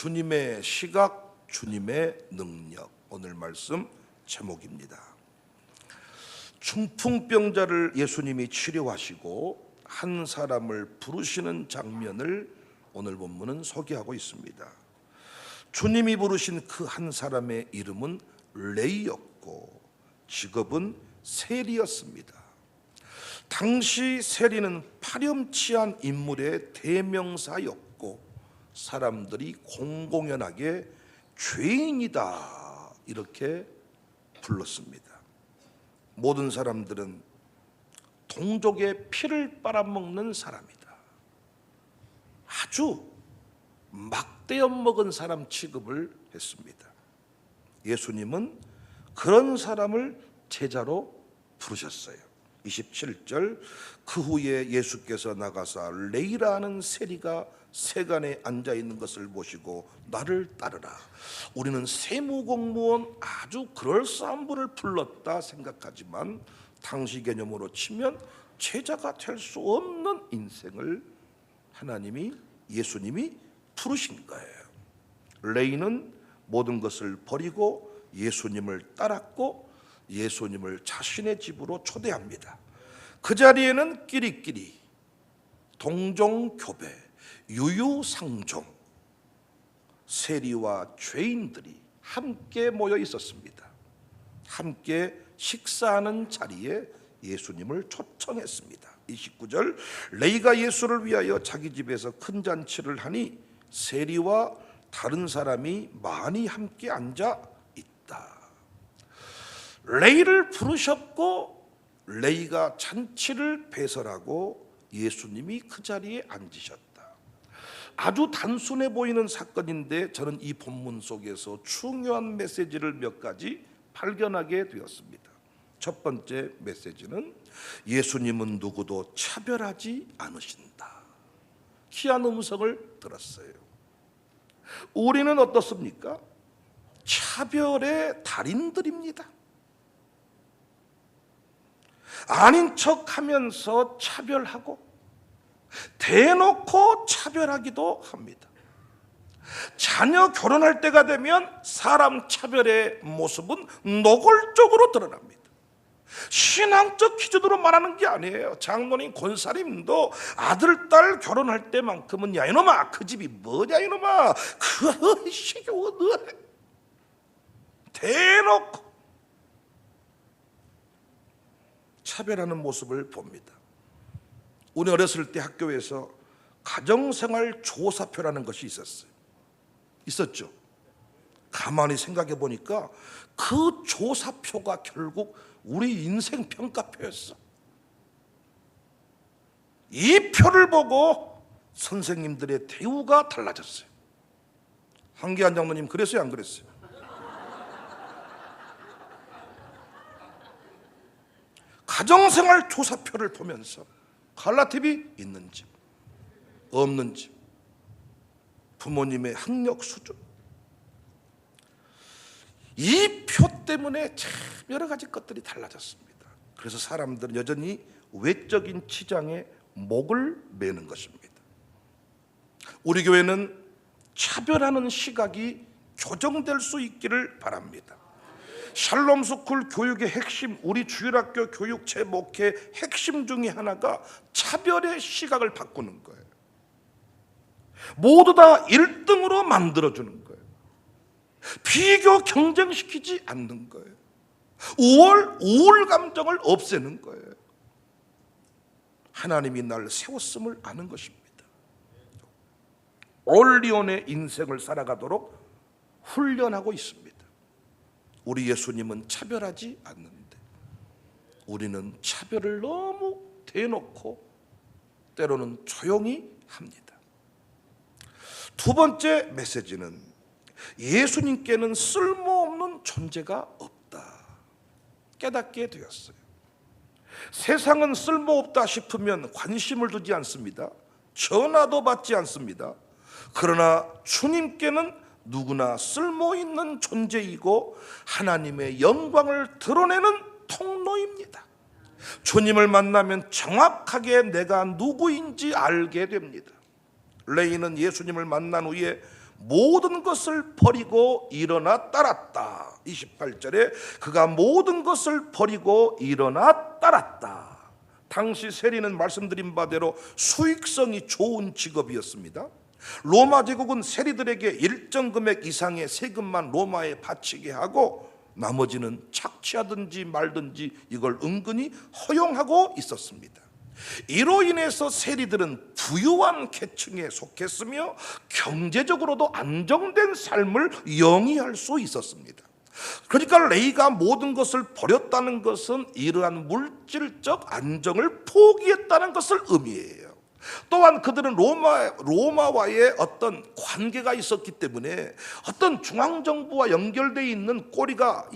주님의 시각, 주님의 능력. 오늘 말씀 제목입니다. 중풍병자를 예수님이 치료하시고 한 사람을 부르시는 장면을 오늘 본문은 소개하고 있습니다. 주님이 부르신 그 한 사람의 이름은 레이였고 직업은 세리였습니다. 당시 세리는 파렴치한 인물의 대명사였고 사람들이 공공연하게 죄인이다 이렇게 불렀습니다. 모든 사람들은 동족의 피를 빨아먹는 사람이다, 아주 막대업 먹은 사람 취급을 했습니다. 예수님은 그런 사람을 제자로 부르셨어요. 27절, 그 후에 예수께서 나가사 레이라는 세리가 세간에 앉아있는 것을 보시고 나를 따르라. 우리는 세무공무원 아주 그럴싸한 분을 불렀다 생각하지만 당시 개념으로 치면 제자가 될 수 없는 인생을 예수님이 부르신 거예요. 레이는 모든 것을 버리고 예수님을 따랐고 예수님을 자신의 집으로 초대합니다. 그 자리에는 끼리끼리 동종교배, 유유상종, 세리와 죄인들이 함께 모여 있었습니다. 함께 식사하는 자리에 예수님을 초청했습니다. 29절, 레이가 예수를 위하여 자기 집에서 큰 잔치를 하니 세리와 다른 사람이 많이 함께 앉아 있다. 레이를 부르셨고 레이가 잔치를 배설하고 예수님이 그 자리에 앉으셨다. 아주 단순해 보이는 사건인데 저는 이 본문 속에서 중요한 메시지를 몇 가지 발견하게 되었습니다. 첫 번째 메시지는 예수님은 누구도 차별하지 않으신다. 희한 음성을 들었어요. 우리는 어떻습니까? 차별의 달인들입니다. 아닌 척하면서 차별하고 대놓고 차별하기도 합니다. 자녀 결혼할 때가 되면 사람 차별의 모습은 노골적으로 드러납니다. 신앙적 기준으로 말하는 게 아니에요. 장로님, 권사님도 아들, 딸 결혼할 때만큼은 야 이놈아 그 집이 뭐냐 이놈아 그 시기 대놓고 차별하는 모습을 봅니다. 우리 어렸을 때 학교에서 가정생활 조사표라는 것이 있었죠. 가만히 생각해 보니까 그 조사표가 결국 우리 인생 평가표였어. 이 표를 보고 선생님들의 대우가 달라졌어요. 한기한 장로님 그랬어요, 안 그랬어요? 가정생활 조사표를 보면서 갈라팁이 있는 집, 없는 집, 부모님의 학력 수준, 이 표 때문에 참 여러 가지 것들이 달라졌습니다. 그래서 사람들은 여전히 외적인 치장에 목을 매는 것입니다. 우리 교회는 차별하는 시각이 교정될 수 있기를 바랍니다. 샬롬 스쿨 교육의 핵심, 우리 주일학교 교육체 목회 핵심 중에 하나가 차별의 시각을 바꾸는 거예요. 모두 다 1등으로 만들어주는 거예요. 비교 경쟁시키지 않는 거예요. 우월 감정을 없애는 거예요. 하나님이 날 세웠음을 아는 것입니다. 올리온의 인생을 살아가도록 훈련하고 있습니다. 우리 예수님은 차별하지 않는데 우리는 차별을 너무 대놓고 때로는 조용히 합니다. 두 번째 메시지는 예수님께는 쓸모없는 존재가 없다 깨닫게 되었어요. 세상은 쓸모없다 싶으면 관심을 두지 않습니다. 전화도 받지 않습니다. 그러나 주님께는 누구나 쓸모있는 존재이고 하나님의 영광을 드러내는 통로입니다. 주님을 만나면 정확하게 내가 누구인지 알게 됩니다. 레이는 예수님을 만난 후에 모든 것을 버리고 일어나 따랐다. 28절에 그가 모든 것을 버리고 일어나 따랐다. 당시 세리는 말씀드린 바대로 수익성이 좋은 직업이었습니다. 로마 제국은 세리들에게 일정 금액 이상의 세금만 로마에 바치게 하고 나머지는 착취하든지 말든지 이걸 은근히 허용하고 있었습니다. 이로 인해서 세리들은 부유한 계층에 속했으며 경제적으로도 안정된 삶을 영위할 수 있었습니다. 그러니까 레이가 모든 것을 버렸다는 것은 이러한 물질적 안정을 포기했다는 것을 의미해요. 또한 그들은 로마와의 어떤 관계가 있었기 때문에 어떤 중앙정부와 연결되어 있는 고리가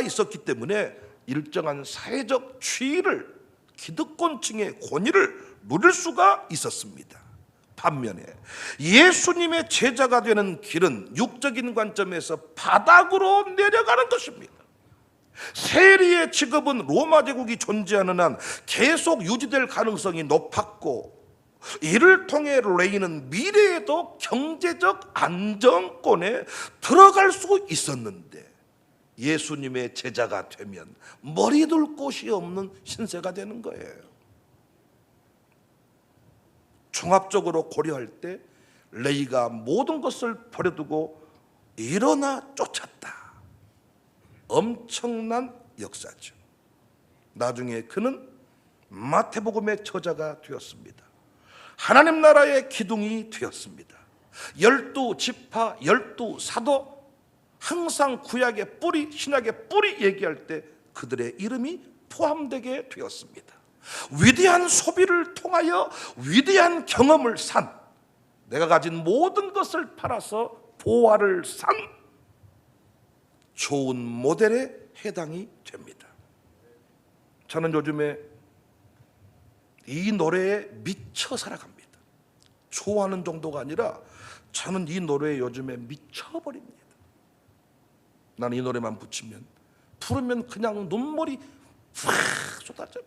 있었기 때문에 일정한 사회적 지위를, 기득권층의 권위를 누릴 수가 있었습니다. 반면에 예수님의 제자가 되는 길은 육적인 관점에서 바닥으로 내려가는 것입니다. 세리의 직업은 로마 제국이 존재하는 한 계속 유지될 가능성이 높았고, 이를 통해 레이는 미래에도 경제적 안정권에 들어갈 수 있었는데, 예수님의 제자가 되면 머리둘 곳이 없는 신세가 되는 거예요. 종합적으로 고려할 때 레이가 모든 것을 버려두고 일어나 쫓았다. 엄청난 역사죠. 나중에 그는 마태복음의 저자가 되었습니다. 하나님 나라의 기둥이 되었습니다. 12지파, 12사도, 항상 구약의 뿌리, 신약의 뿌리 얘기할 때 그들의 이름이 포함되게 되었습니다. 위대한 소비를 통하여 위대한 경험을 산, 내가 가진 모든 것을 팔아서 보화를 산 좋은 모델에 해당이 됩니다. 저는 요즘에 이 노래에 미쳐 살아갑니다. 좋아하는 정도가 아니라 저는 이 노래에 요즘에 미쳐버립니다. 나는 이 노래만 부르면 그냥 눈물이 확 쏟아져.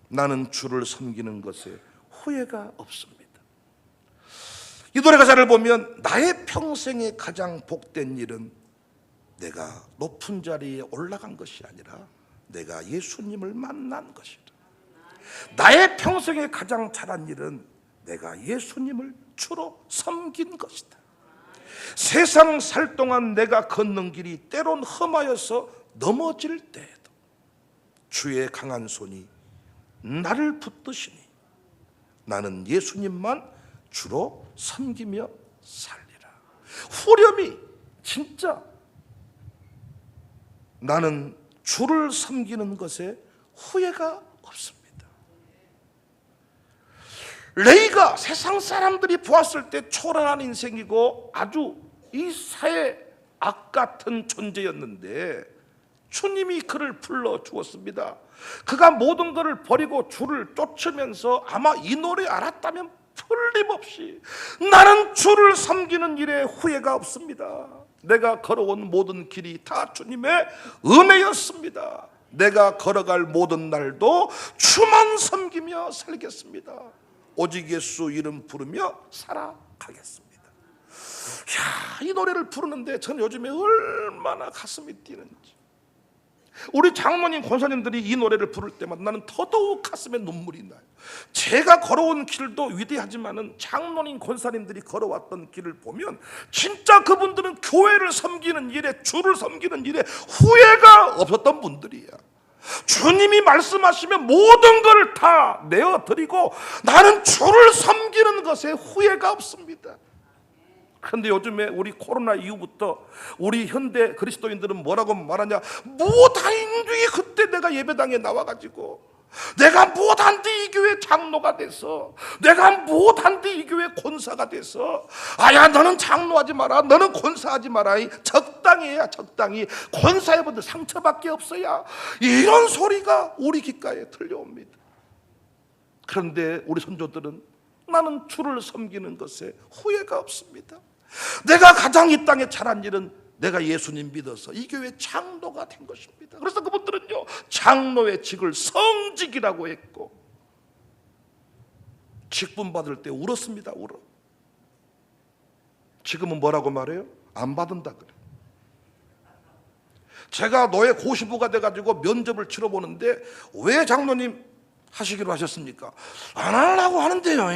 나는 주를 섬기는 것에 후회가 없습니다. 이 노래 가사를 보면 나의 평생에 가장 복된 일은 내가 높은 자리에 올라간 것이 아니라 내가 예수님을 만난 것이다. 나의 평생에 가장 잘한 일은 내가 예수님을 주로 섬긴 것이다. 세상 살 동안 내가 걷는 길이 때론 험하여서 넘어질 때에도 주의 강한 손이 나를 붙드시니 나는 예수님만 주로 섬기며 살리라. 후렴이 진짜 나는 주를 섬기는 것에 후회가 없습니다. 레이가 세상 사람들이 보았을 때 초라한 인생이고 아주 이 사회 악 같은 존재였는데 주님이 그를 불러주었습니다. 그가 모든 것을 버리고 주를 쫓으면서 아마 이 노래 알았다면 틀림없이 나는 주를 섬기는 일에 후회가 없습니다. 내가 걸어온 모든 길이 다 주님의 은혜였습니다. 내가 걸어갈 모든 날도 주만 섬기며 살겠습니다. 오직 예수 이름 부르며 살아가겠습니다. 이 노래를 부르는데 저는 요즘에 얼마나 가슴이 뛰는지. 우리 장로님, 권사님들이 이 노래를 부를 때마다 나는 더더욱 가슴에 눈물이 나요. 제가 걸어온 길도 위대하지만은 장로님, 권사님들이 걸어왔던 길을 보면 진짜 그분들은 교회를 섬기는 일에, 주를 섬기는 일에 후회가 없었던 분들이야. 주님이 말씀하시면 모든 걸 다 내어드리고 나는 주를 섬기는 것에 후회가 없습니다. 그런데 요즘에 우리 코로나 이후부터 우리 현대 그리스도인들은 뭐라고 말하냐, 못한 뒤에 그때 내가 예배당에 나와가지고 내가 못한데 이 교회 장로가 돼서, 내가 못한데 이 교회 권사가 돼서, 아야 너는 장로하지 마라, 너는 권사하지 마라, 적당히 해야 적당히, 권사해본들 상처밖에 없어야, 이런 소리가 우리 귓가에 들려옵니다. 그런데 우리 선조들은 나는 주를 섬기는 것에 후회가 없습니다. 내가 가장 이 땅에 잘한 일은 내가 예수님 믿어서 이 교회 장로가 된 것입니다. 그래서 그분들은요, 장로의 직을 성직이라고 했고, 직분 받을 때 울었습니다. 울어. 지금은 뭐라고 말해요? 안 받은다 그래. 제가 노예 고시부가 돼가지고 면접을 치러보는데 왜 장로님 하시기로 하셨습니까? 안 하려고 하는데요.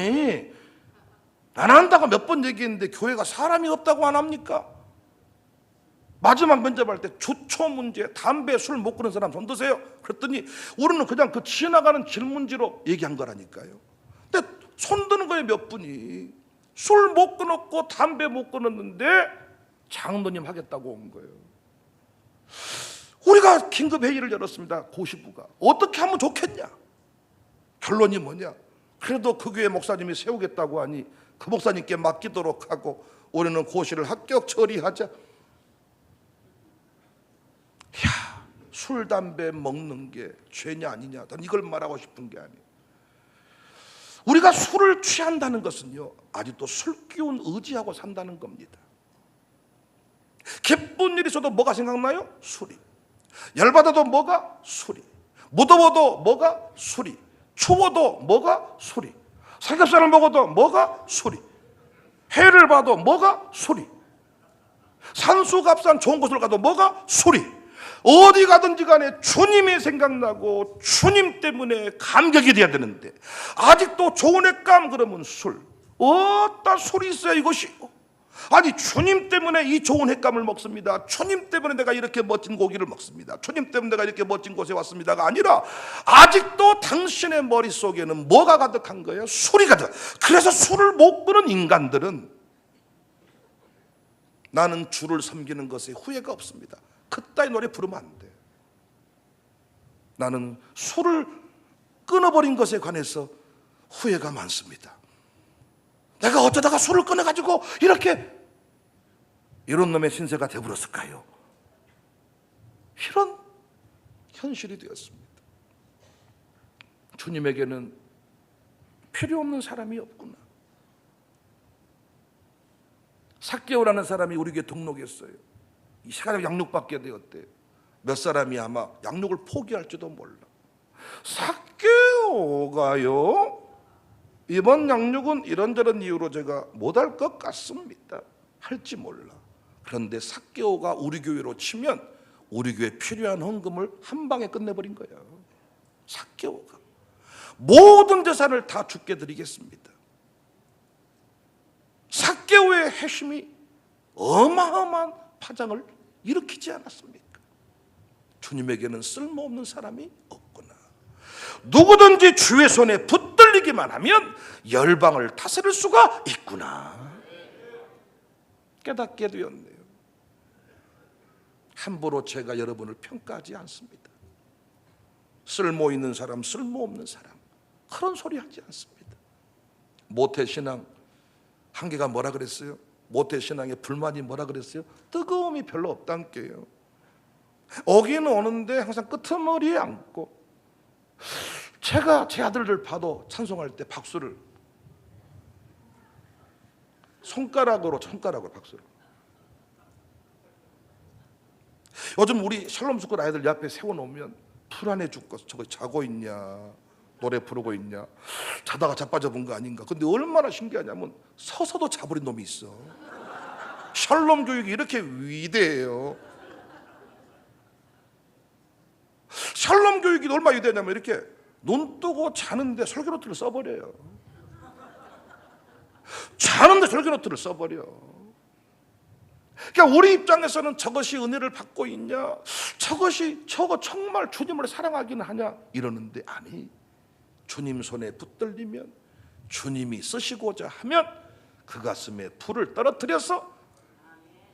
안 한다고 몇 번 얘기했는데 교회가 사람이 없다고 안 합니까? 마지막 면접할 때 주초 문제, 담배, 술 못 끊는 사람 손 드세요. 그랬더니 우리는 그냥 그 지나가는 질문지로 얘기한 거라니까요. 근데 손 드는 거예요, 몇 분이. 술 못 끊었고 담배 못 끊었는데 장로님 하겠다고 온 거예요. 우리가 긴급 회의를 열었습니다. 고시부가 어떻게 하면 좋겠냐. 결론이 뭐냐. 그래도 그 교회 목사님이 세우겠다고 하니 그 목사님께 맡기도록 하고 우리는 고시를 합격 처리하자. 야, 술 담배 먹는 게 죄냐 아니냐, 난 이걸 말하고 싶은 게 아니에요. 우리가 술을 취한다는 것은요, 아직도 술 기운 의지하고 산다는 겁니다. 기쁜 일이 있어도 뭐가 생각나요? 술이. 열받아도 뭐가? 술이. 무더워도 뭐가? 술이. 추워도 뭐가? 술이. 삼겹살을 먹어도 뭐가? 술이. 해를 봐도 뭐가? 술이. 산수갑산 좋은 곳을 가도 뭐가? 술이. 어디 가든지 간에 주님이 생각나고 주님 때문에 감격이 돼야 되는데 아직도 좋은 횟감 그러면 술. 어따 술이 있어야 이것이. 아니, 주님 때문에 이 좋은 횟감을 먹습니다. 주님 때문에 내가 이렇게 멋진 고기를 먹습니다. 주님 때문에 내가 이렇게 멋진 곳에 왔습니다가 아니라 아직도 당신의 머릿속에는 뭐가 가득한 거예요? 술이 가득. 그래서 술을 못 끊은 인간들은 나는 주를 섬기는 것에 후회가 없습니다. 그따위 노래 부르면 안 돼. 나는 술을 끊어버린 것에 관해서 후회가 많습니다. 내가 어쩌다가 술을 끊어가지고 이런 놈의 신세가 되어버렸을까요? 이런 현실이 되었습니다. 주님에게는 필요 없는 사람이 없구나. 삭개오라는 사람이 우리 교회에 등록했어요. 이 사람이 양육받게 되었대. 몇 사람이 아마 양육을 포기할지도 몰라. 삭개오가요, 이번 양육은 이런저런 이유로 제가 못할 것 같습니다. 할지 몰라. 그런데 삭개오가 우리 교회로 치면 우리 교회에 필요한 헌금을 한 방에 끝내버린 거예요. 삭개오가 모든 재산을 다 주께 드리겠습니다. 삭개오의 회심이 어마어마한 파장을 일으키지 않았습니까? 주님에게는 쓸모없는 사람이 없구나. 누구든지 주의 손에 붙들리기만 하면 열방을 다스릴 수가 있구나. 깨닫게 되었네요. 함부로 제가 여러분을 평가하지 않습니다. 쓸모 있는 사람, 쓸모없는 사람, 그런 소리 하지 않습니다. 모태신앙 한계가 뭐라 그랬어요? 모태신앙의 불만이 뭐라 그랬어요? 뜨거움이 별로 없다는 게요. 오기는 오는데 항상 끄트머리에 앉고, 제가 제 아들들 봐도 찬송할 때 박수를 손가락으로 박수를. 요즘 우리 샬롬 스쿨 아이들 옆에 세워놓으면 불안해 죽겠어. 저거 자고 있냐, 노래 부르고 있냐, 자다가 자빠져 본 거 아닌가. 근데 얼마나 신기하냐면 서서도 자버린 놈이 있어. 샬롬 교육이 이렇게 위대해요. 샬롬 교육이 얼마나 위대하냐면 이렇게 눈 뜨고 자는데 설교노트를 써버려요. 자는데 설교노트를 써버려. 그러니까 우리 입장에서는 저것이 은혜를 받고 있냐, 저거 정말 주님을 사랑하기는 하냐 이러는데, 아니, 주님 손에 붙들리면, 주님이 쓰시고자 하면 그 가슴에 불을 떨어뜨려서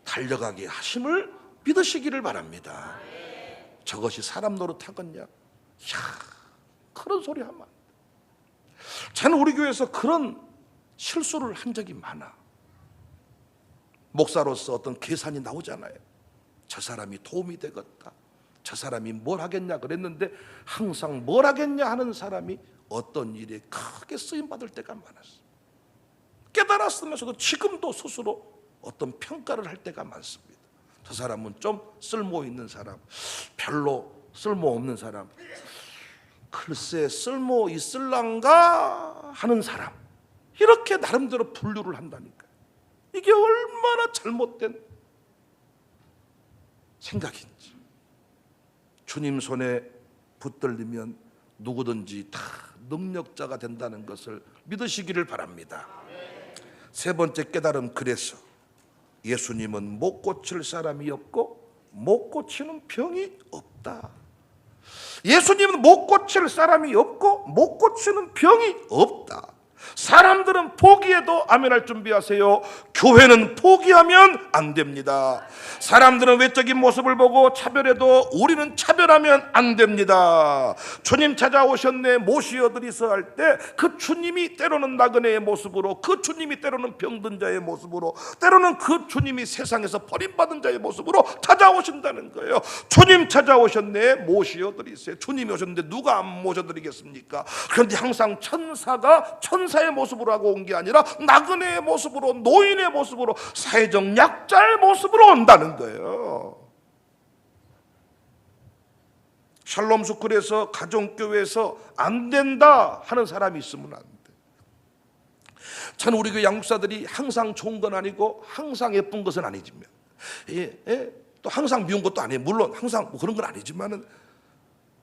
달려가게 하심을 믿으시기를 바랍니다. 저것이 사람 노릇하겠냐? 야, 그런 소리 하면 안 돼. 저는 우리 교회에서 그런 실수를 한 적이 많아. 목사로서 어떤 계산이 나오잖아요. 저 사람이 도움이 되겠다, 저 사람이 뭘 하겠냐 그랬는데 항상 뭘 하겠냐 하는 사람이 어떤 일에 크게 쓰임받을 때가 많았어. 깨달았으면서도 지금도 스스로 어떤 평가를 할 때가 많습니다. 저 사람은 좀 쓸모 있는 사람, 별로 쓸모 없는 사람, 글쎄 쓸모 있을란가 하는 사람, 이렇게 나름대로 분류를 한다니까요. 이게 얼마나 얼마나 잘못된 생각인지. 주님 손에 붙들리면 누구든지 다 능력자가 된다는 것을 믿으시기를 바랍니다. 세 번째 깨달음, 그래서 예수님은 못 고칠 사람이 없고 못 고치는 병이 없다. 예수님은 못 고칠 사람이 없고 못 고치는 병이 없다. 사람들은 포기해도 아멘할 준비하세요. 교회는 포기하면 안 됩니다. 사람들은 외적인 모습을 보고 차별해도 우리는 차별하면 안 됩니다. 주님 찾아오셨네 모시어드리서 할 때 그 주님이 때로는 나그네의 모습으로, 그 주님이 때로는 병든 자의 모습으로, 때로는 그 주님이 세상에서 버림받은 자의 모습으로 찾아오신다는 거예요. 주님 찾아오셨네 모시어드리세요. 주님이 오셨는데 누가 안 모셔드리겠습니까? 그런데 항상 천사가 천사의 모습으로 하고 온 게 아니라 나그네의 모습으로, 노인의 모습으로, 사회적 약자의 모습으로 온다는 거예요. 샬롬 스쿨에서, 가정교회에서 안 된다 하는 사람이 있으면 안 돼. 저는 우리 그 양육사들이 항상 좋은 건 아니고 항상 예쁜 것은 아니지만, 또 항상 미운 것도 아니에요. 물론 항상 뭐 그런 건 아니지만은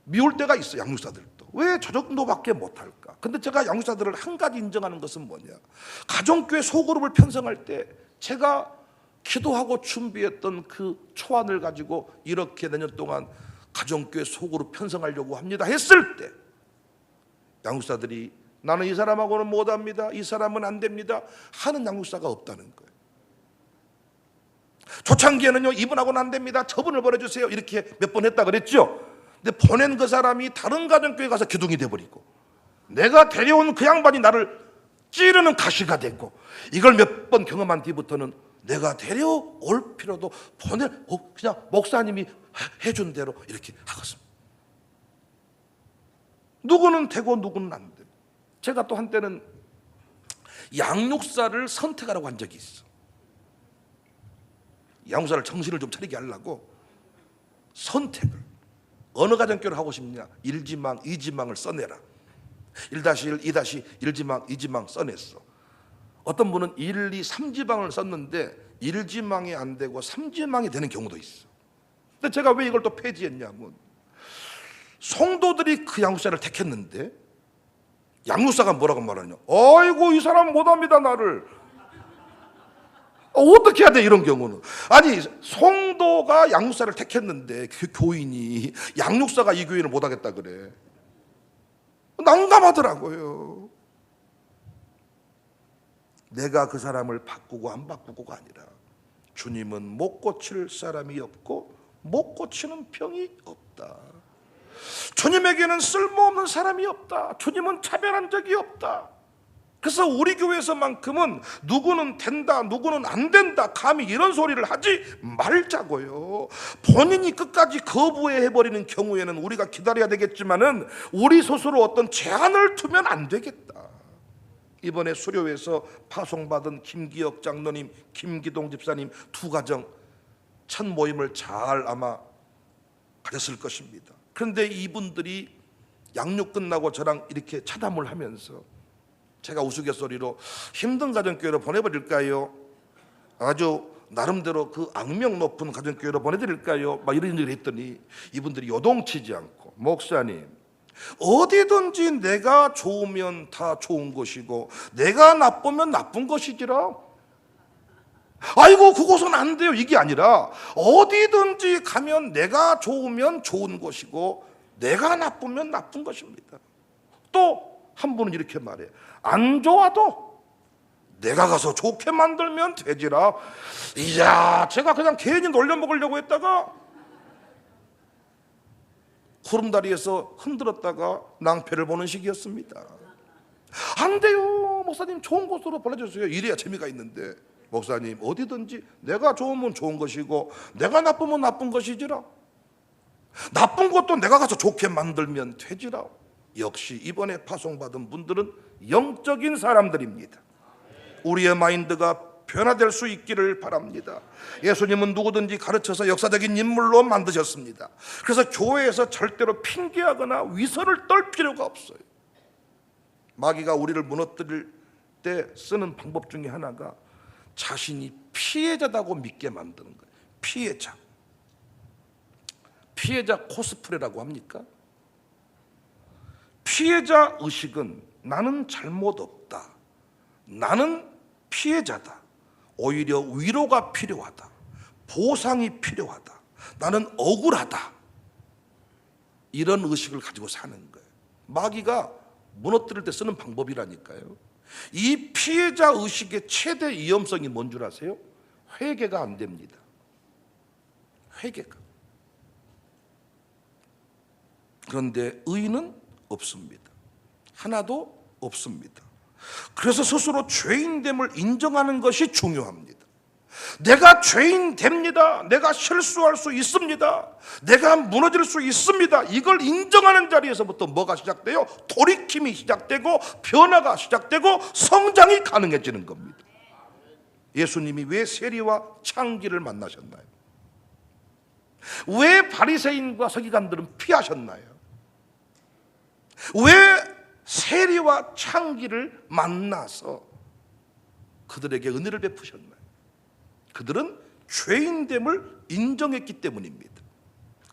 미울 때가 있어. 양육사들도 왜 저 정도밖에 못할까? 근데 제가 양육사들을 한 가지 인정하는 것은 뭐냐, 가정교회 소그룹을 편성할 때 제가 기도하고 준비했던 그 초안을 가지고 이렇게 내년 동안 가정교회 소그룹 편성하려고 합니다 했을 때 양육사들이 나는 이 사람하고는 못합니다, 이 사람은 안 됩니다 하는 양육사가 없다는 거예요. 초창기에는요, 이분하고는 안 됩니다, 저분을 보내주세요 이렇게 몇 번 했다 그랬죠. 근데 보낸 그 사람이 다른 가정교회 가서 기둥이 돼버리고, 내가 데려온 그 양반이 나를 찌르는 가시가 됐고, 이걸 몇 번 경험한 뒤부터는 내가 데려올 필요도 그냥 목사님이 해준 대로 이렇게 하겠습니다. 누구는 되고 누구는 안 되고. 제가 또 한때는 양육사를 선택하라고 한 적이 있어. 양육사를 정신을 좀 차리게 하려고 선택을, 어느 가정교회를 하고 싶냐, 1지망, 2지망을 써내라. 1-1, 2-1지망, 2지망 써냈어. 어떤 분은 1, 2, 3지망을 썼는데 1지망이 안 되고 3지망이 되는 경우도 있어. 근데 제가 왜 이걸 또 폐지했냐면, 성도들이 그 양육사를 택했는데 양육사가 뭐라고 말하냐, 아이고 이 사람 못합니다 나를. 어떻게 해야 돼 이런 경우는. 아니 성도가 양육사를 택했는데 그 교인이 양육사가 이 교인을 못하겠다 그래. 난감하더라고요. 내가 그 사람을 바꾸고 안 바꾸고가 아니라, 주님은 못 고칠 사람이 없고 못 고치는 병이 없다. 주님에게는 쓸모없는 사람이 없다. 주님은 차별한 적이 없다. 그래서 우리 교회에서만큼은 누구는 된다, 누구는 안 된다, 감히 이런 소리를 하지 말자고요. 본인이 끝까지 거부해버리는 경우에는 우리가 기다려야 되겠지만은 우리 스스로 어떤 제한을 두면 안 되겠다. 이번에 수료회에서 파송받은 김기혁 장로님, 김기동 집사님 두 가정 첫 모임을 잘 아마 가졌을 것입니다. 그런데 이분들이 양육 끝나고 저랑 이렇게 차담을 하면서 제가 우스갯소리로 힘든 가정교회로 보내버릴까요? 아주 나름대로 그 악명 높은 가정교회로 보내드릴까요? 막 이런 얘기를 했더니 이분들이 요동치지 않고, 목사님 어디든지 내가 좋으면 다 좋은 것이고 내가 나쁘면 나쁜 것이지라. 아이고 그곳은 안 돼요 이게 아니라, 어디든지 가면 내가 좋으면 좋은 것이고 내가 나쁘면 나쁜 것입니다. 또 한 분은 이렇게 말해요. 안 좋아도 내가 가서 좋게 만들면 되지라. 이야, 제가 그냥 괜히 놀려먹으려고 했다가 구름다리에서 흔들었다가 낭패를 보는 시기였습니다. 안 돼요 목사님, 좋은 곳으로 보내주세요. 이래야 재미가 있는데, 목사님 어디든지 내가 좋으면 좋은 것이고 내가 나쁘면 나쁜 것이지라. 나쁜 것도 내가 가서 좋게 만들면 되지라. 역시 이번에 파송받은 분들은 영적인 사람들입니다. 우리의 마인드가 변화될 수 있기를 바랍니다. 예수님은 누구든지 가르쳐서 역사적인 인물로 만드셨습니다. 그래서 교회에서 절대로 핑계하거나 위선을 떨 필요가 없어요. 마귀가 우리를 무너뜨릴 때 쓰는 방법 중에 하나가 자신이 피해자다고 믿게 만드는 거예요. 피해자 코스프레라고 합니까? 피해자 의식은 나는 잘못 없다, 나는 피해자다, 오히려 위로가 필요하다, 보상이 필요하다, 나는 억울하다, 이런 의식을 가지고 사는 거예요. 마귀가 무너뜨릴 때 쓰는 방법이라니까요. 이 피해자 의식의 최대 위험성이 뭔 줄 아세요? 회개가 안 됩니다. 회개가. 그런데 의인은 없습니다. 하나도 없습니다. 그래서 스스로 죄인됨을 인정하는 것이 중요합니다. 내가 죄인 됩니다. 내가 실수할 수 있습니다. 내가 무너질 수 있습니다. 이걸 인정하는 자리에서부터 뭐가 시작돼요? 돌이킴이 시작되고 변화가 시작되고 성장이 가능해지는 겁니다. 예수님이 왜 세리와 창기를 만나셨나요? 왜 바리새인과 서기관들은 피하셨나요? 왜 세리와 창기를 만나서 그들에게 은혜를 베푸셨나요? 그들은 죄인됨을 인정했기 때문입니다.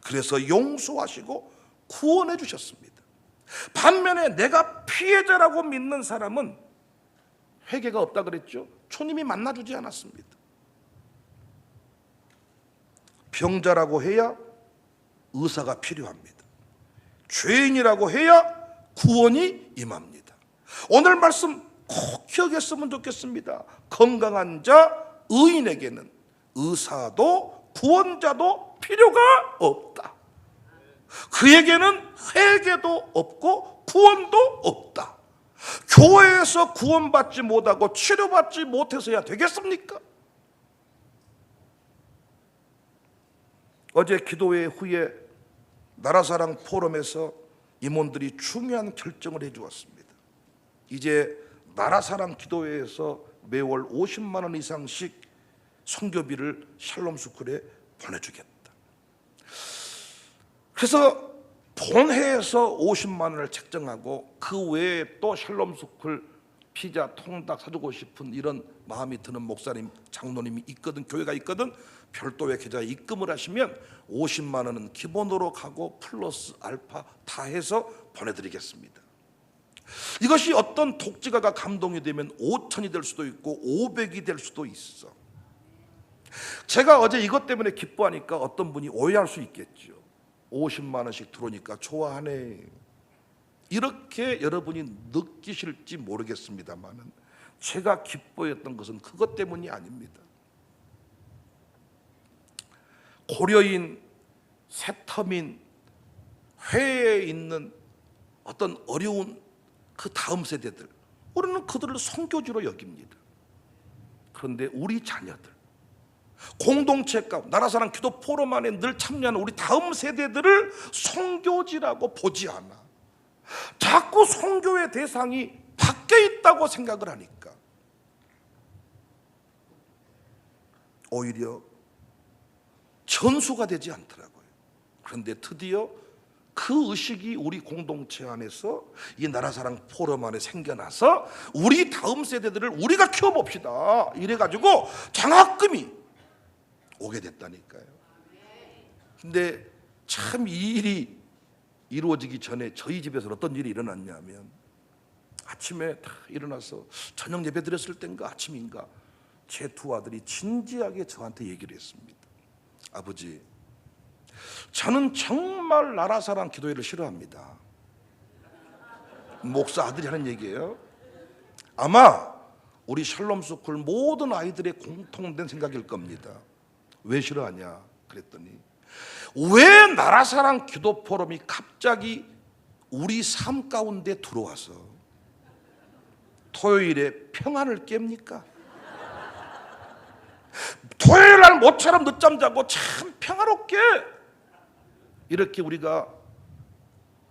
그래서 용서하시고 구원해 주셨습니다. 반면에 내가 피해자라고 믿는 사람은 회개가 없다 그랬죠. 주님이 만나주지 않았습니다. 병자라고 해야 의사가 필요합니다. 죄인이라고 해야 구원이 임합니다. 오늘 말씀 꼭 기억했으면 좋겠습니다. 건강한 자 의인에게는 의사도 구원자도 필요가 없다. 그에게는 회개도 없고 구원도 없다. 교회에서 구원받지 못하고 치료받지 못해서야 되겠습니까? 어제 기도회 후에 나라사랑 포럼에서 임원들이 중요한 결정을 해주었습니다. 이제 나라사랑 기도회에서 매월 50만 원 이상씩 선교비를 샬롬스쿨에 보내주겠다. 그래서 본회에서 50만 원을 책정하고 그 외에 또 샬롬스쿨 피자 통닭 사주고 싶은 이런 마음이 드는 목사님, 장로님이 있거든, 교회가 있거든, 별도의 계좌에 입금을 하시면 50만 원은 기본으로 가고 플러스 알파 다 해서 보내드리겠습니다. 이것이 어떤 독지가가 감동이 되면 5천이 될 수도 있고 500이 될 수도 있어. 제가 어제 이것 때문에 기뻐하니까 어떤 분이 오해할 수 있겠죠. 50만 원씩 들어오니까 좋아하네. 이렇게 여러분이 느끼실지 모르겠습니다만 제가 기뻐했던 것은 그것 때문이 아닙니다. 고려인, 새터민, 회에 있는 어떤 어려운 그 다음 세대들, 우리는 그들을 선교지로 여깁니다. 그런데 우리 자녀들, 공동체 가운데 나라사랑 기도 포럼 안에 늘 참여하는 우리 다음 세대들을 선교지라고 보지 않아. 자꾸 선교의 대상이 밖에 있다고 생각을 하니까 오히려 전수가 되지 않더라고요. 그런데 드디어 그 의식이 우리 공동체 안에서 이 나라사랑 포럼 안에 생겨나서 우리 다음 세대들을 우리가 키워봅시다 이래가지고 장학금이 오게 됐다니까요. 근데 참 이 일이 이루어지기 전에 저희 집에서 어떤 일이 일어났냐면, 아침에 다 일어나서 저녁 예배 드렸을 땐가 아침인가 제 두 아들이 진지하게 저한테 얘기를 했습니다. 아버지, 저는 정말 나라사랑 기도회를 싫어합니다. 목사 아들이 하는 얘기예요. 아마 우리 샬롬스쿨 모든 아이들의 공통된 생각일 겁니다. 왜 싫어하냐 그랬더니, 왜 나라사랑 기도 포럼이 갑자기 우리 삶 가운데 들어와서 토요일에 평안을 깹니까? 토요일 날 모처럼 늦잠 자고 참 평화롭게 이렇게 우리가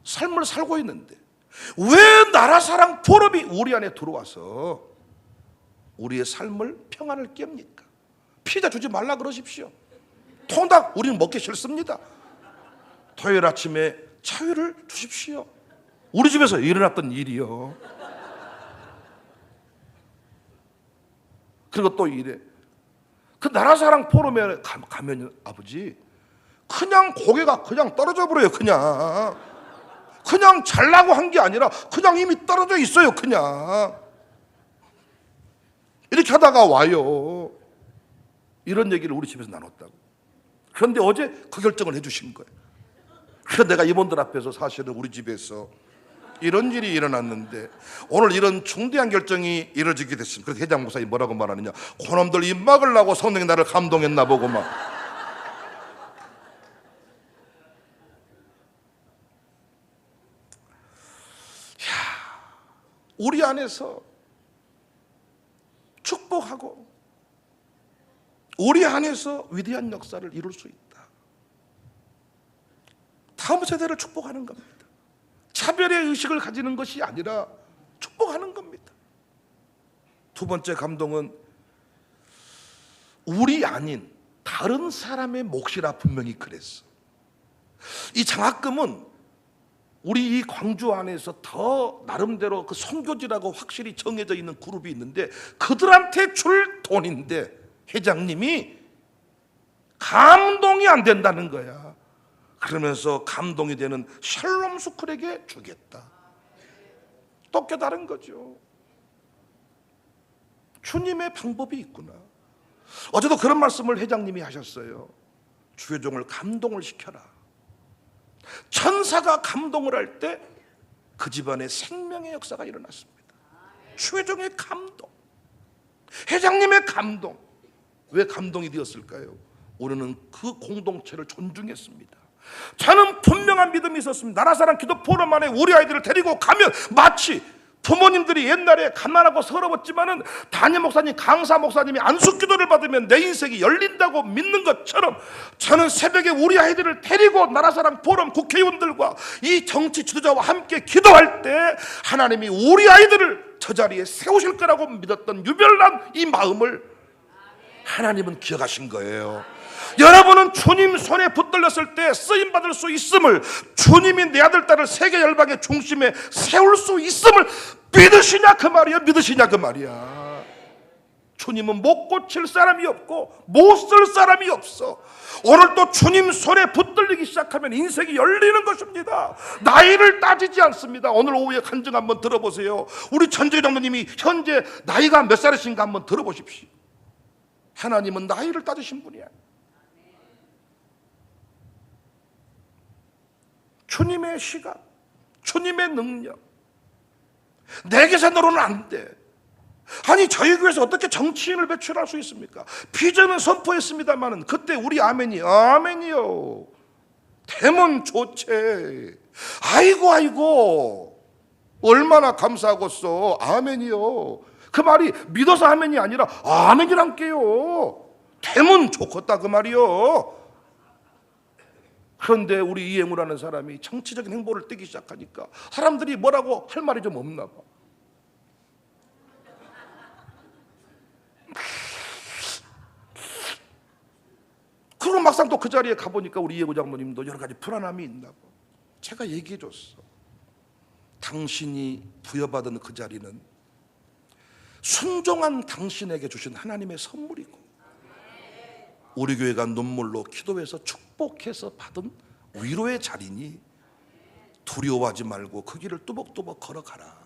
삶을 살고 있는데 왜 나라사랑 포럼이 우리 안에 들어와서 우리의 삶을 평안을 깹니까? 피자 주지 말라 그러십시오. 통닭 우리는 먹기 싫습니다. 토요일 아침에 자유를 주십시오. 우리 집에서 일어났던 일이요. 그리고 또 이래. 그 나라사랑 포럼에 가면 아버지 그냥 고개가 그냥 떨어져 버려요. 그냥 잘라고 한 게 아니라 그냥 이미 떨어져 있어요. 그냥 이렇게 하다가 와요. 이런 얘기를 우리 집에서 나눴다고. 그런데 어제 그 결정을 해주신 거예요. 그래서 내가 이분들 앞에서 사실은 우리 집에서 이런 일이 일어났는데 오늘 이런 중대한 결정이 이루어지게 됐습니다. 그래서 회장 목사님 뭐라고 말하느냐, 그놈들 입 막으려고 성령이 나를 감동했나 보고 막. 우리 안에서 축복하고 우리 안에서 위대한 역사를 이룰 수 있다. 다음 세대를 축복하는 겁니다. 차별의 의식을 가지는 것이 아니라 축복하는 겁니다. 두 번째 감동은 우리 아닌 다른 사람의 몫이라 분명히 그랬어. 이 장학금은 우리 이 광주 안에서 더 나름대로 그 선교지라고 확실히 정해져 있는 그룹이 있는데 그들한테 줄 돈인데 회장님이 감동이 안 된다는 거야. 그러면서 감동이 되는 샬롬 스쿨에게 주겠다. 또 깨달은 거죠. 주님의 방법이 있구나. 어제도 그런 말씀을 회장님이 하셨어요. 주회종을 감동을 시켜라. 천사가 감동을 할 때 그 집안에 생명의 역사가 일어났습니다. 주회종의 감동, 회장님의 감동. 왜 감동이 되었을까요? 우리는 그 공동체를 존중했습니다. 저는 분명한 믿음이 있었습니다. 나라사랑 기도 포럼 안에 우리 아이들을 데리고 가면 마치 부모님들이 옛날에 가난하고 서러웠지만은 담임 목사님, 강사 목사님이 안수기도를 받으면 내 인생이 열린다고 믿는 것처럼 저는 새벽에 우리 아이들을 데리고 나라사랑 포럼 국회의원들과 이 정치 지도자와 함께 기도할 때 하나님이 우리 아이들을 저 자리에 세우실 거라고 믿었던 유별난 이 마음을 하나님은 기억하신 거예요. 여러분은 주님 손에 붙들렸을 때 쓰임받을 수 있음을, 주님이 내 아들 딸을 세계 열방의 중심에 세울 수 있음을 믿으시냐 그 말이야. 믿으시냐 그 말이야. 주님은 못 고칠 사람이 없고 못 쓸 사람이 없어. 오늘 또 주님 손에 붙들리기 시작하면 인생이 열리는 것입니다. 나이를 따지지 않습니다. 오늘 오후에 간증 한번 들어보세요. 우리 전재 장로님이 현재 나이가 몇 살이신가 한번 들어보십시오. 하나님은 나이를 따지신 분이야. 주님의 시각, 주님의 능력, 내 계산으로는 안 돼. 아니 저희 교회에서 어떻게 정치인을 배출할 수 있습니까? 비전은 선포했습니다마는 그때 우리 아멘이요. 대문 조체. 아이고 얼마나 감사하겠어. 아멘이요. 그 말이 믿어서 아멘이 아니라 아멘이란게요. 대문 좋겠다 그 말이요. 그런데 우리 이행우라는 사람이 정치적인 행보를 떼기 시작하니까 사람들이 뭐라고 할 말이 좀 없나 봐. 그리고 막상 또 그 자리에 가보니까 우리 이행우 장로님도 여러 가지 불안함이 있나 봐. 제가 얘기해 줬어. 당신이 부여받은 그 자리는 순종한 당신에게 주신 하나님의 선물이고 우리 교회가 눈물로 기도해서 축복해서 받은 위로의 자리니 두려워하지 말고 그 길을 뚜벅뚜벅 걸어가라.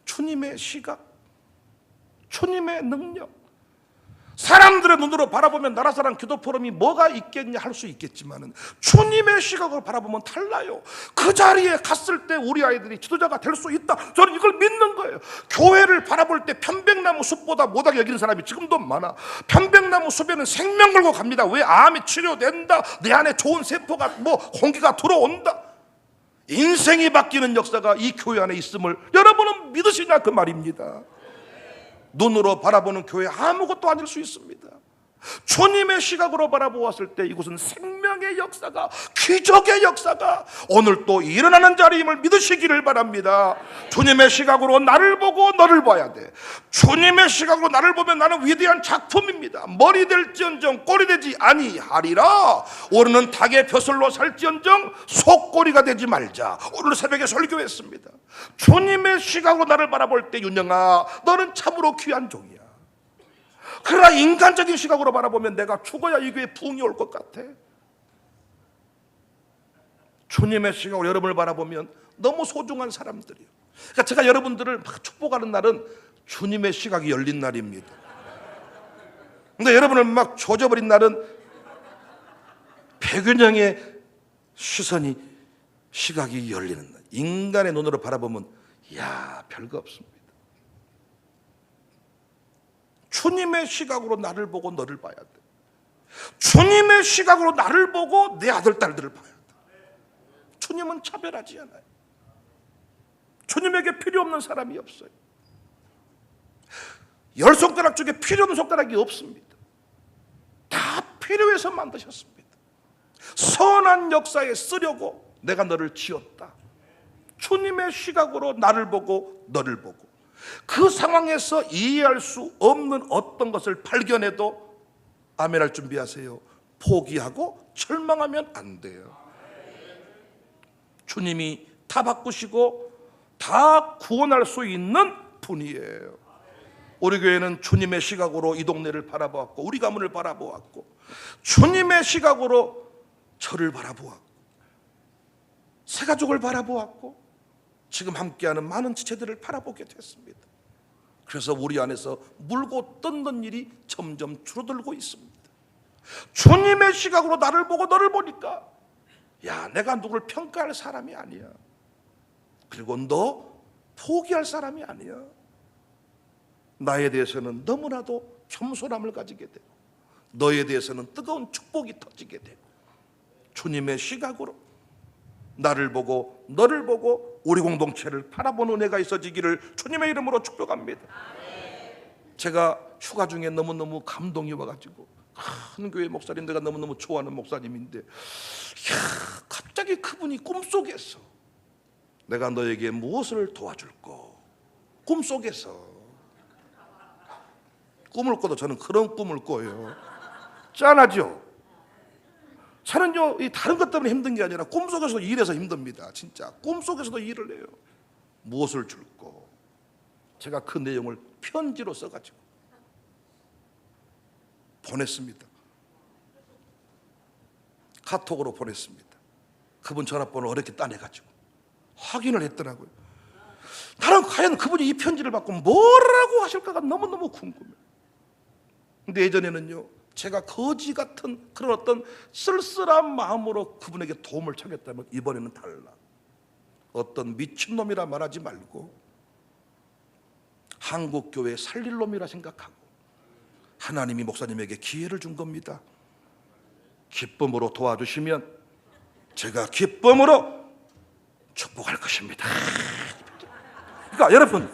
주님의 시각, 주님의 능력. 사람들의 눈으로 바라보면 나라사랑 기도 포럼이 뭐가 있겠냐 할 수 있겠지만은 주님의 시각으로 바라보면 달라요. 그 자리에 갔을 때 우리 아이들이 지도자가 될 수 있다. 저는 이걸 믿는 거예요. 교회를 바라볼 때 편백나무 숲보다 못하게 여기는 사람이 지금도 많아. 편백나무 숲에는 생명 걸고 갑니다. 왜? 암이 치료된다. 내 안에 좋은 세포가 공기가 들어온다. 인생이 바뀌는 역사가 이 교회 안에 있음을 여러분은 믿으시냐 그 말입니다. 눈으로 바라보는 교회 아무것도 아닐 수 있습니다. 주님의 시각으로 바라보았을 때 이곳은 생명의 역사가, 기적의 역사가 오늘 또 일어나는 자리임을 믿으시기를 바랍니다. 주님의 시각으로 나를 보고 너를 봐야 돼. 주님의 시각으로 나를 보면 나는 위대한 작품입니다. 머리 될지언정 꼬리 되지 아니하리라. 오르는 닭의 벼슬로 살지언정 속꼬리가 되지 말자. 오늘 새벽에 설교했습니다. 주님의 시각으로 나를 바라볼 때 윤영아, 너는 참으로 귀한 종이야. 그러나 인간적인 시각으로 바라보면 내가 죽어야 이 교회에 부흥이 올 것 같아. 주님의 시각으로 여러분을 바라보면 너무 소중한 사람들이에요. 그러니까 제가 여러분들을 막 축복하는 날은 주님의 시각이 열린 날입니다. 근데 여러분을 막 조져버린 날은 백윤영의 시각이 열리는 날. 인간의 눈으로 바라보면 별거 없습니다. 주님의 시각으로 나를 보고 너를 봐야 돼. 주님의 시각으로 나를 보고 내 아들 딸들을 봐야 돼. 주님은 차별하지 않아요. 주님에게 필요 없는 사람이 없어요. 10손가락 중에 필요 없는 손가락이 없습니다. 다 필요해서 만드셨습니다. 선한 역사에 쓰려고 내가 너를 지었다. 주님의 시각으로 나를 보고 너를 보고 그 상황에서 이해할 수 없는 어떤 것을 발견해도 아멘할 준비하세요. 포기하고 절망하면 안 돼요. 주님이 다 바꾸시고 다 구원할 수 있는 분이에요. 우리 교회는 주님의 시각으로 이 동네를 바라보았고 우리 가문을 바라보았고 주님의 시각으로 저를 바라보았고 새가족을 바라보았고 지금 함께하는 많은 지체들을 바라보게 됐습니다. 그래서 우리 안에서 물고 뜯는 일이 점점 줄어들고 있습니다. 주님의 시각으로 나를 보고 너를 보니까 내가 누구를 평가할 사람이 아니야. 그리고 너 포기할 사람이 아니야. 나에 대해서는 너무나도 겸손함을 가지게 되고 너에 대해서는 뜨거운 축복이 터지게 되고 주님의 시각으로 나를 보고 너를 보고 우리 공동체를 바라보는 은혜가 있어지기를 주님의 이름으로 축복합니다. 제가 휴가 중에 너무너무 감동이 와가지고 큰 교회 목사님, 내가 너무너무 좋아하는 목사님인데 갑자기 그분이 꿈속에서 내가 너에게 무엇을 도와줄까? 꿈속에서 꿈을 꿔도 저는 그런 꿈을 꿔요. 짠하죠? 저는요 다른 것 때문에 힘든 게 아니라 꿈속에서도 일해서 힘듭니다. 진짜 꿈속에서도 일을 해요. 무엇을 줄까? 제가 그 내용을 편지로 써가지고 보냈습니다. 카톡으로 보냈습니다. 그분 전화번호 어렵게 따내가지고 확인을 했더라고요. 나는 과연 그분이 이 편지를 받고 뭐라고 하실까가 너무너무 궁금해요. 근데 예전에는요 제가 거지 같은 그런 어떤 쓸쓸한 마음으로 그분에게 도움을 청했다면 이번에는 달라. 어떤 미친놈이라 말하지 말고 한국교회 살릴 놈이라 생각하고 하나님이 목사님에게 기회를 준 겁니다. 기쁨으로 도와주시면 제가 기쁨으로 축복할 것입니다. 그러니까 여러분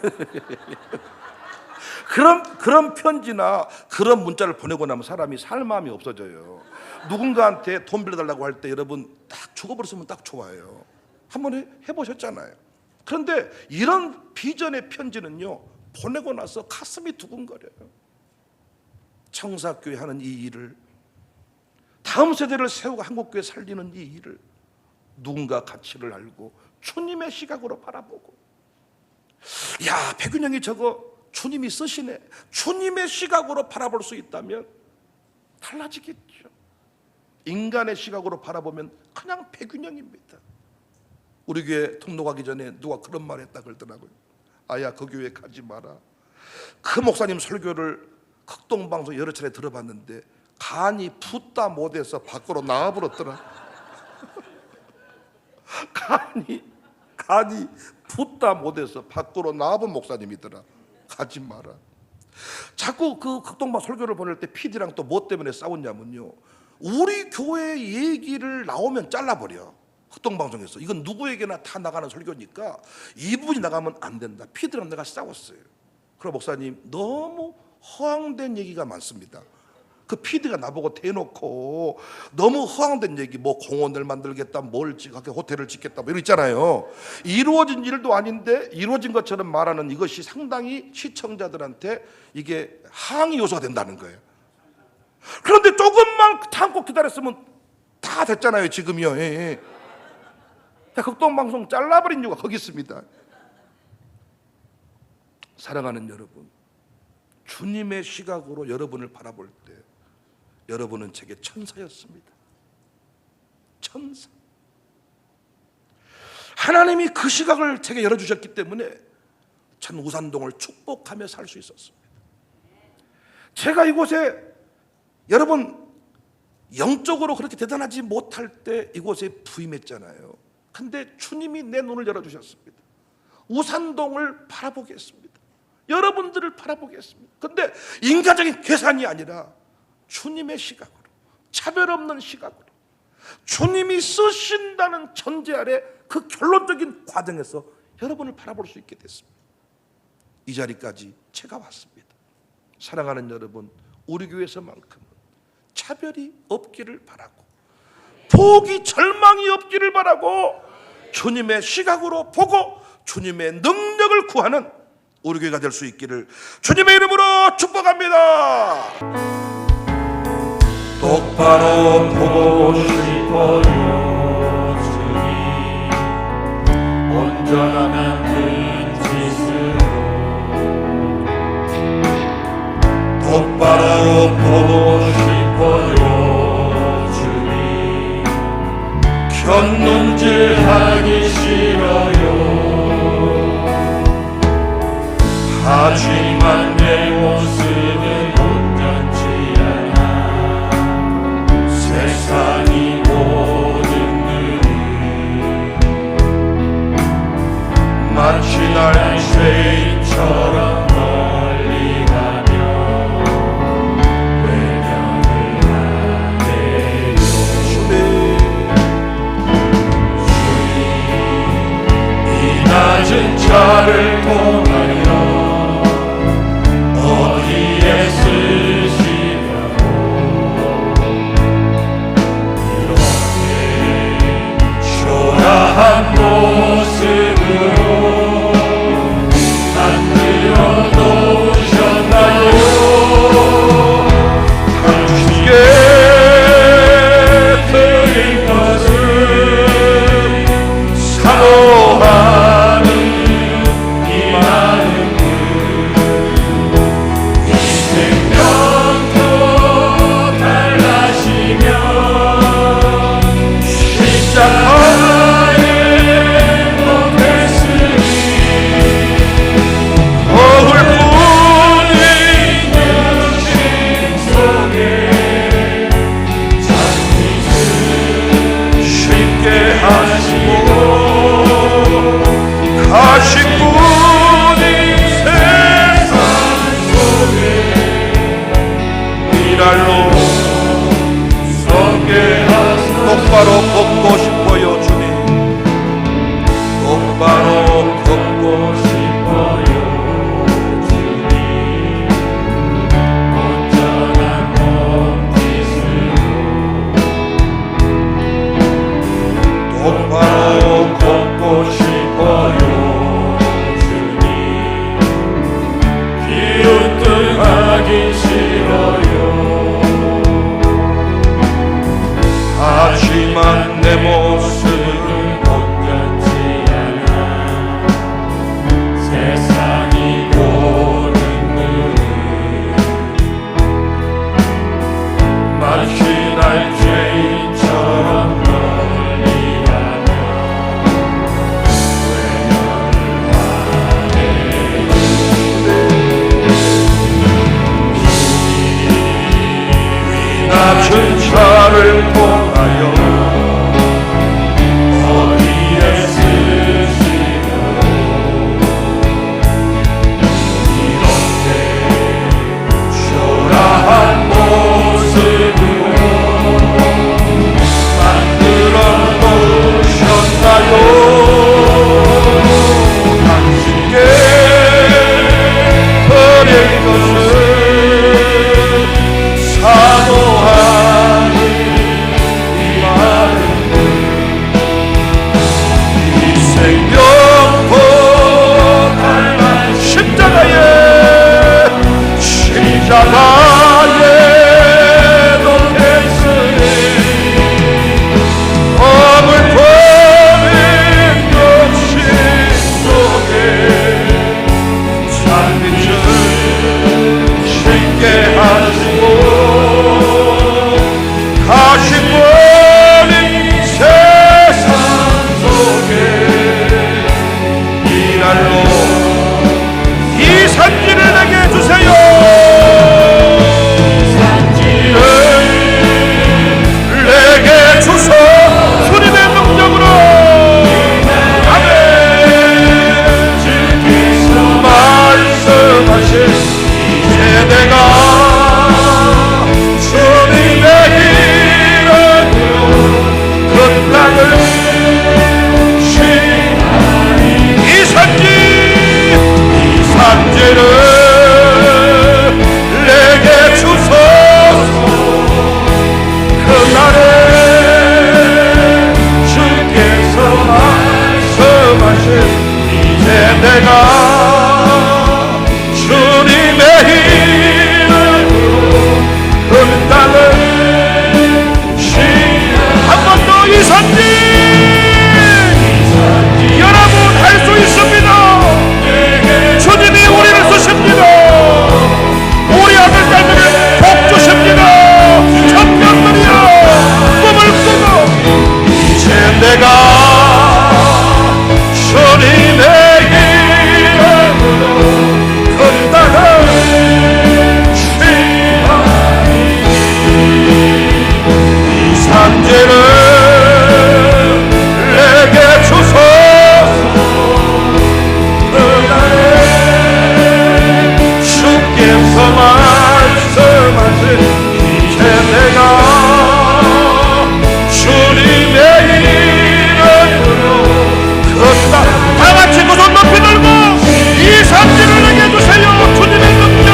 그런 편지나 그런 문자를 보내고 나면 사람이 살 마음이 없어져요. 누군가한테 돈 빌려달라고 할 때 여러분 딱 죽어버렸으면 딱 좋아요. 한번 해보셨잖아요. 그런데 이런 비전의 편지는요 보내고 나서 가슴이 두근거려요. 청사교회 하는 이 일을, 다음 세대를 세우고 한국교회 살리는 이 일을 누군가 가치를 알고 주님의 시각으로 바라보고 백윤영이 저거 주님이 쓰시네, 주님의 시각으로 바라볼 수 있다면 달라지겠죠. 인간의 시각으로 바라보면 그냥 백윤영입니다. 우리 교회 통로 가기 전에 누가 그런 말 했다 그러더라고요. 아야 그 교회 가지 마라. 그 목사님 설교를 극동방송 여러 차례 들어봤는데 간이 붓다 못해서 밖으로 나와버렸더라. 간이 붓다 못해서 밖으로 나와본 목사님이더라. 가지 마라. 자꾸 그 극동방 설교를 보낼 때 PD랑 또 뭐 때문에 싸웠냐면요, 우리 교회 얘기를 나오면 잘라버려. 극동방송에서 이건 누구에게나 다 나가는 설교니까 이분이 나가면 안 된다. PD랑 내가 싸웠어요. 그럼 목사님 너무 허황된 얘기가 많습니다. 그 PD가 나보고 대놓고 너무 허황된 얘기, 뭐 공원을 만들겠다, 뭘 호텔을 짓겠다, 뭐 이런 있잖아요. 이루어진 일도 아닌데 이루어진 것처럼 말하는 이것이 상당히 시청자들한테 이게 항의 요소가 된다는 거예요. 그런데 조금만 참고 기다렸으면 다 됐잖아요. 지금이요. 극동방송 잘라버린 이유가 거기 있습니다. 사랑하는 여러분, 주님의 시각으로 여러분을 바라볼 때 여러분은 제게 천사였습니다. 천사. 하나님이 그 시각을 제게 열어주셨기 때문에 전 우산동을 축복하며 살 수 있었습니다. 제가 이곳에 여러분 영적으로 그렇게 대단하지 못할 때 이곳에 부임했잖아요. 근데 주님이 내 눈을 열어주셨습니다. 우산동을 바라보게 했습니다. 여러분들을 바라보게 했습니다. 근데 인간적인 계산이 아니라 주님의 시각으로, 차별 없는 시각으로, 주님이 쓰신다는 전제 아래 그 결론적인 과정에서 여러분을 바라볼 수 있게 됐습니다. 이 자리까지 제가 왔습니다. 사랑하는 여러분, 우리 교회에서만큼은 차별이 없기를 바라고 포기, 절망이 없기를 바라고 주님의 시각으로 보고 주님의 능력을 구하는 우리 교회가 될 수 있기를 주님의 이름으로 축복합니다. 똑바로 보고 싶어요. 주님 온전한 눈짓으로 똑바로 보고 싶어요. 주님 곁눈질하기 싫어요. 하지만 내 모습은 온전치 않아. 세상이 모든 눈이 마치 날 죄인처럼 멀리 가며 외면을 하네요. 주님 이 낮은 자를 통하여 어디에 쓰시려고 이렇게 초라한 모습으로 만들어 놓으셨나요? 주님께 드린 것은 사모하는 이 마음 똑바로 걷고 싶어요. 주님 똑바로 걷고 싶어요. 주님 온전한 몸짓으로 똑바로 걷고 싶어요. 주님 기웃등하기 싫어요. 하지만 내 모습 내가 주님의 이름으로 그 땅을 한 번 더 이 산지 여러분 할 수 있습니다. 주님이 우리를 쓰십니다. 우리 아들 딸들을 복 주십니다. 청년들이여 꿈을 꾸고 이제 내가 주님의 이름으로 그 땅을 취하리. 이 산지를 내게 주소서. 그날에 주께서 말씀하신 이제 내가 주님의 이름으로 그 땅 다같이 두 손 높이 들고 이 산지를 내게 주세요. 주님의 능력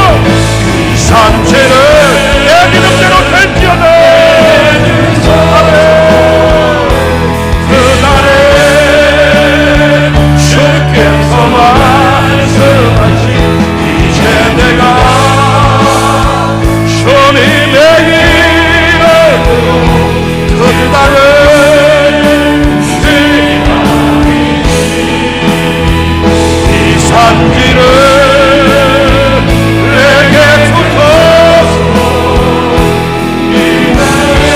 이 산지를 내 믿음대로 될지어다. 그날에 주께서 말씀하신 이제 내가 주님의 이름으로 그 땅을 취하리. 이 산지를 내게 주소서. 이날에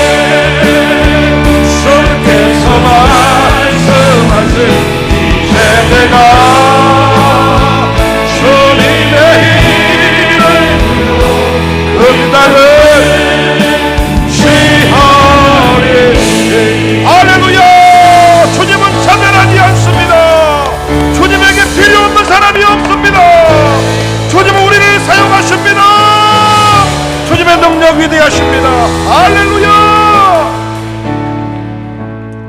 주께서 말씀하신 이제 내가 주님의 이름으로 그 땅을 취하리. 할렐루야. 주님은 차별하지 않습니다. 주님에게 필요 없는 사람이 없습니다. 주님은 우리를 사용하십니다. 주님의 능력 위대하십니다. 할렐루야.